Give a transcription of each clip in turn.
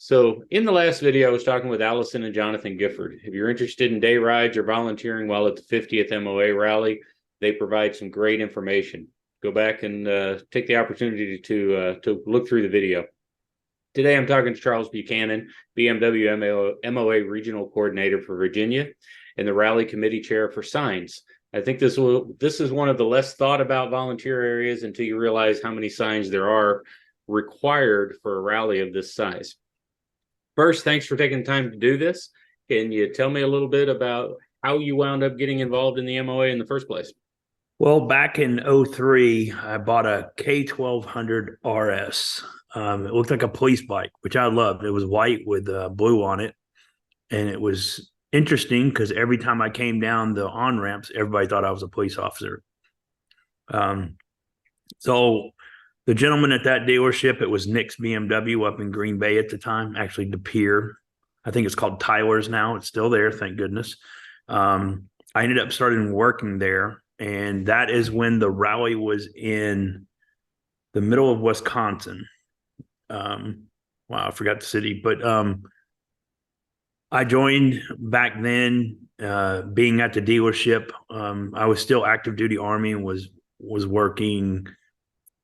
So in the last video, I was talking with Allison and Jonathan Gifford. If you're interested in day rides or volunteering while at the 50th MOA rally, they provide some great information. Go back and take the opportunity to look through the video. Today, I'm talking to Charles Buchanan, BMW MOA Regional Coordinator for Virginia and the Rally Committee Chair for Signs. I think this is one of the less thought about volunteer areas until you realize how many signs there are required for a rally of this size. First, thanks for taking the time to do this. Can you tell me a little bit about how you wound up getting involved in the MOA in the first place? Well, back in 03, I bought a K1200 RS. It looked like a police bike, which I loved. It was white with blue on it. And it was interesting because every time I came down the on-ramps, everybody thought I was a police officer. So the gentleman at that dealership, it was Nick's BMW up in Green Bay at the time, actually De Pere. I think it's called Tyler's now. It's still there, thank goodness. I ended up starting working there. And that is when the rally was in the middle of Wisconsin. Wow, I forgot the city, but I joined back then, being at the dealership. I was still active duty Army and was working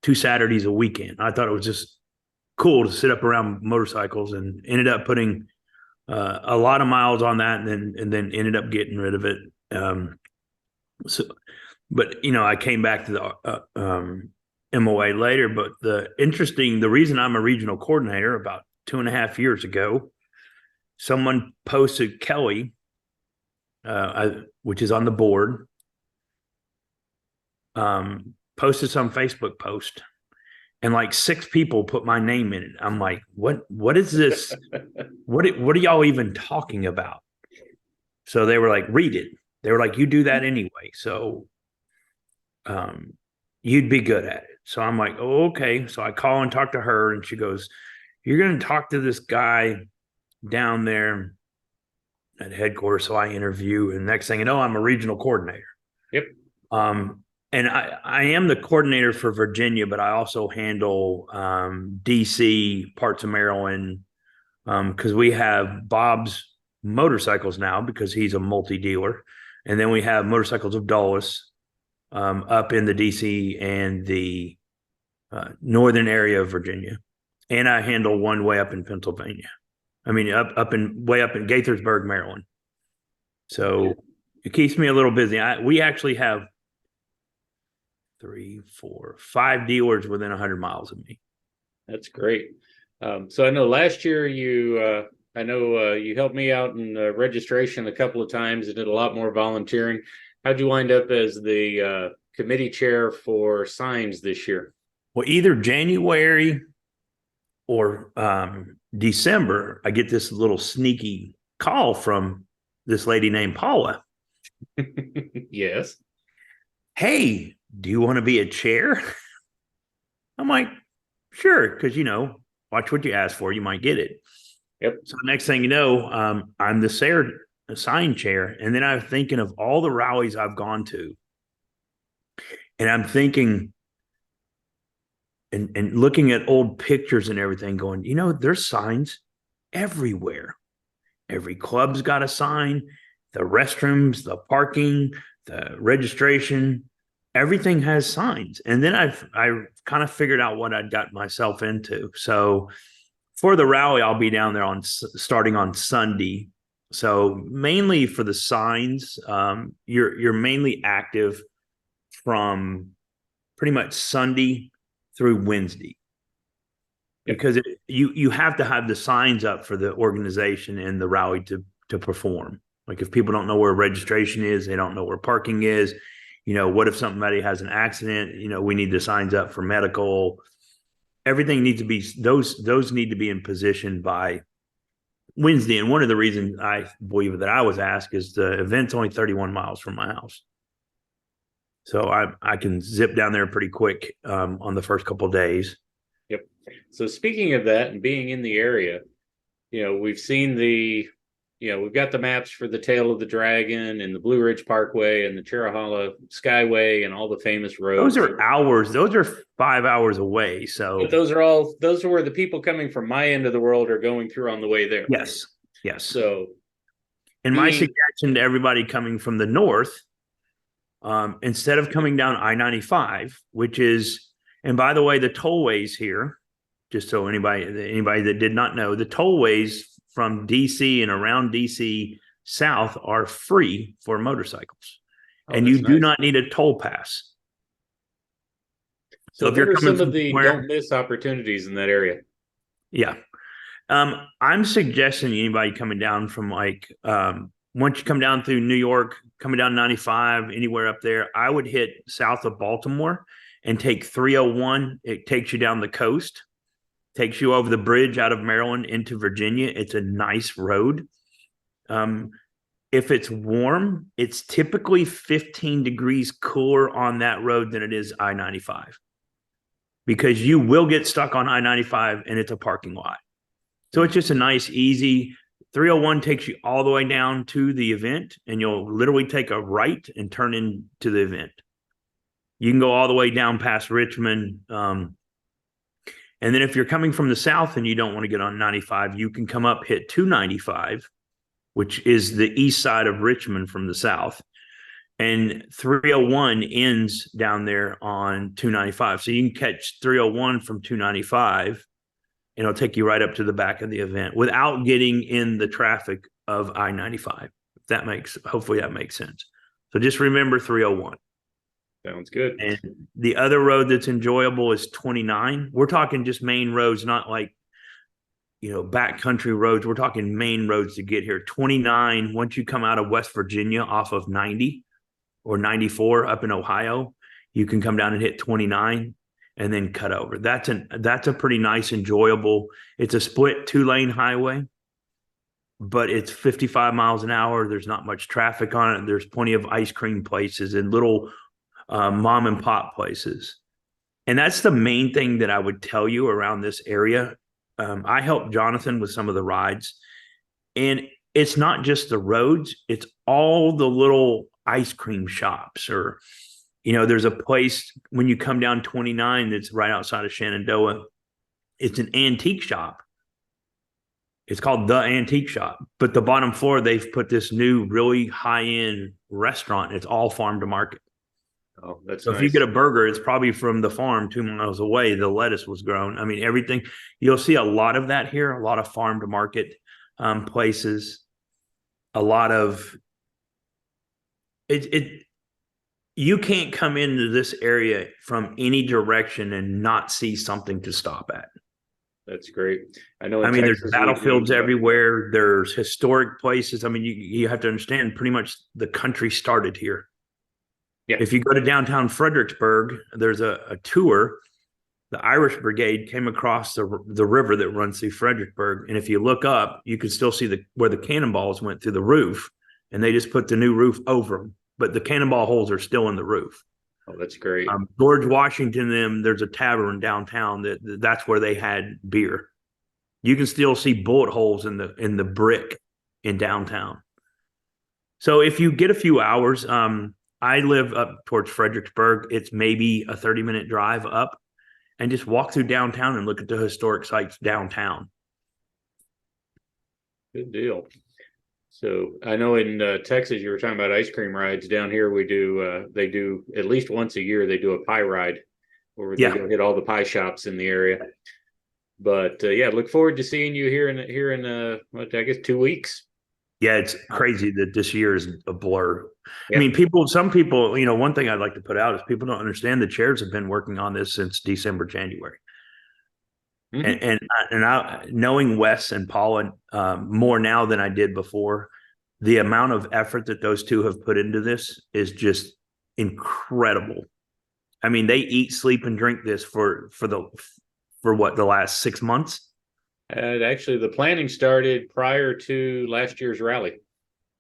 2 Saturdays a weekend. I thought it was just cool to sit up around motorcycles, and ended up putting a lot of miles on that, and then ended up getting rid of it. But I came back to the MOA later. But the reason I'm a regional coordinator, about 2.5 years ago, someone posted, Kelly, which is on the board, posted some Facebook post, and like 6 people put my name in it. I'm like, what is this? What are y'all even talking about? So they were like, read it. They were like, you do that anyway, so you'd be good at it. So I'm like, oh, okay. So I call and talk to her, and she goes, you're going to talk to this guy down there at headquarters. So I interview, and next thing you know, I'm a regional coordinator. Yep. And I am the coordinator for Virginia, but I also handle DC, parts of Maryland, because we have Bob's motorcycles now because he's a multi-dealer. And then we have Motorcycles of Dulles up in the DC and the northern area of Virginia. And I handle one way up in Pennsylvania. I mean, way up in Gaithersburg, Maryland. So it keeps me a little busy. We actually have 3, 4, 5 dealers within 100 miles of me. That's great. So I know last year you helped me out in registration a couple of times and did a lot more volunteering. How'd you wind up as the committee chair for signs this year? Well, either January or December, I get this little sneaky call from this lady named Paula. Yes. Hey, do you want to be a chair? I'm like, sure, because, watch what you ask for. You might get it. Yep. So next thing you know, I'm the sign chair. And then I'm thinking of all the rallies I've gone to. And I'm thinking and looking at old pictures and everything, going, there's signs everywhere. Every club's got a sign, the restrooms, the parking, the registration, everything has signs. And then I kind of figured out what I'd got myself into. So for the rally, I'll be down there starting on Sunday. So mainly for the signs, you're mainly active from pretty much Sunday through Wednesday, because you have to have the signs up for the organization and the rally to perform. Like if people don't know where registration is, they don't know where parking is. What if somebody has an accident? We need the signs up for medical. Everything needs to be, those need to be in position by Wednesday. And one of the reasons I believe that I was asked is the event's only 31 miles from my house. So I can zip down there pretty quick on the first couple of days. Yep. So speaking of that and being in the area, we've seen the we've got the maps for the Tail of the Dragon and the Blue Ridge Parkway and the Chirahalla Skyway and all the famous roads. Those are hours. Those are 5 hours away. So But those are where the people coming from my end of the world are going through on the way there. yes, yes. So, and my suggestion to everybody coming from the north, instead of coming down I-95, which is, and by the way, the tollways here, just so anybody that did not know, the tollways from DC and around DC south are free for motorcycles, and you do not need a toll pass. So if you're coming some of the don't miss opportunities in that area. Yeah. I'm suggesting anybody coming down from like, once you come down through New York, coming down 95, anywhere up there, I would hit south of Baltimore and take 301. It takes you down the coast, takes you over the bridge out of Maryland into Virginia. It's a nice road. If it's warm, it's typically 15 degrees cooler on that road than it is I-95, because you will get stuck on I-95 and it's a parking lot. So it's just a nice, easy 301 takes you all the way down to the event, and you'll literally take a right and turn into the event. You can go all the way down past Richmond. And then if you're coming from the south and you don't want to get on 95, you can come up, hit 295, which is the east side of Richmond from the south. And 301 ends down there on 295. So you can catch 301 from 295. And it'll take you right up to the back of the event without getting in the traffic of I-95. Hopefully that makes sense. So just remember 301. Sounds good. And the other road that's enjoyable is 29. We're talking just main roads, not like, backcountry roads. We're talking main roads to get here. 29, once you come out of West Virginia off of 90 or 94 up in Ohio, you can come down and hit 29. And then cut over. That's a pretty nice, enjoyable. It's a split 2-lane highway, but it's 55 miles an hour. There's not much traffic on it. There's plenty of ice cream places and little mom and pop places. And that's the main thing that I would tell you around this area. I helped Jonathan with some of the rides, and it's not just the roads. It's all the little ice cream shops, or there's a place when you come down 29 that's right outside of Shenandoah. It's an antique shop. It's called The Antique Shop. But the bottom floor, they've put this new really high-end restaurant. It's all farm to market. Oh, that's so nice. If you get a burger, it's probably from the farm 2 miles away. The lettuce was grown. I mean, everything. You'll see a lot of that here, a lot of farm to market places, a lot of it. You can't come into this area from any direction and not see something to stop at. That's great. I know. There's battlefields everywhere. There's historic places. You have to understand, pretty much the country started here. Yeah. If you go to downtown Fredericksburg, there's a tour. The Irish Brigade came across the river that runs through Fredericksburg, and if you look up, you can still see where the cannonballs went through the roof, and they just put the new roof over them. But the cannonball holes are still in the roof. Oh, that's great. George Washington, there's a tavern downtown that's where they had beer. You can still see bullet holes in the brick in downtown. So if you get a few hours, I live up towards Fredericksburg. It's maybe a 30-minute drive up, and just walk through downtown and look at the historic sites downtown. Good deal. So I know in Texas, you were talking about ice cream rides. Down here, they do at least once a year, they do a pie ride where they go hit all the pie shops in the area. But look forward to seeing you here in I guess 2 weeks. Yeah, it's crazy that this year is a blur. Yeah. Some people, one thing I'd like to put out is people don't understand the chairs have been working on this since December, January. Mm-hmm. And I, knowing Wes and Paula more now than I did before, the amount of effort that those two have put into this is just incredible. They eat, sleep, and drink this for what, the last 6 months? Actually, the planning started prior to last year's rally.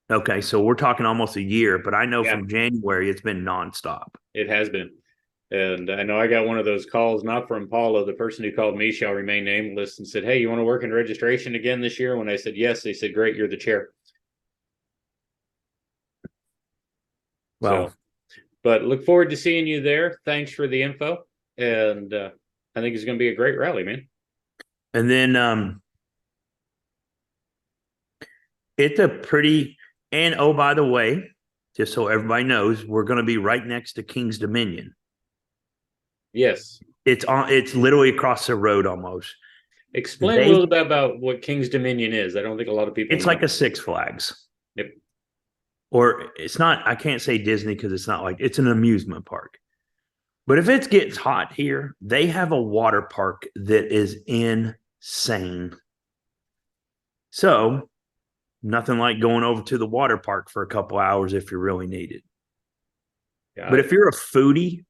Okay, so we're talking almost a year, but I know from January it's been nonstop. It has been. And I know I got one of those calls, not from Paula, the person who called me shall remain nameless, and said, "Hey, you want to work in registration again this year?" When I said yes, they said, "Great, you're the chair." Well, So, but look forward to seeing you there. Thanks for the info. And I think it's going to be a great rally, man. and then it's a pretty, and oh, by the way, just so everybody knows, we're going to be right next to King's Dominion. Yes. It's literally across the road almost. Explain a little bit about what King's Dominion is. I don't think a lot of people It's know. like a Six Flags. Yep. Or it's not, I can't say Disney because it's not like, it's an amusement park. But if it gets hot here, they have a water park that is insane. So nothing like going over to the water park for a couple hours if you really need it. But if you're a foodie,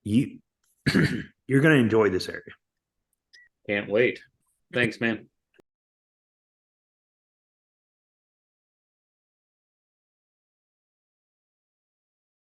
you're going to enjoy this area. Can't wait. Thanks, man.